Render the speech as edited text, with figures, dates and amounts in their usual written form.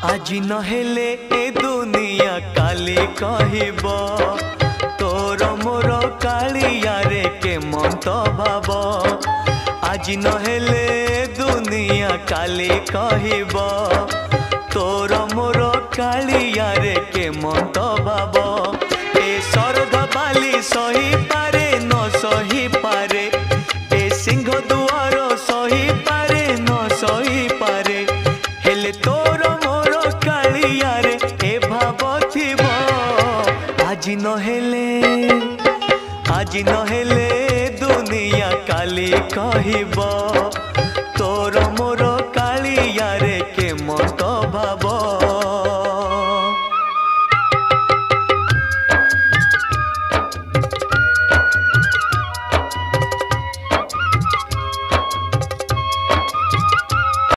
আজি नहेले ए दुनिया काली कहब तोर मोर कालिया रे के मंत भाव। আজি नहेले ए दुनिया काली कहब तोर मोर कालिया रे के मंत भाव। ए सरद बाली सही पारे न सही पारे ए सिंह दुआर सही पारे न सही पारे हेले तोर मोर कालिया रे ए भाव थिब। আজি नहेले दुनिया काली कहब।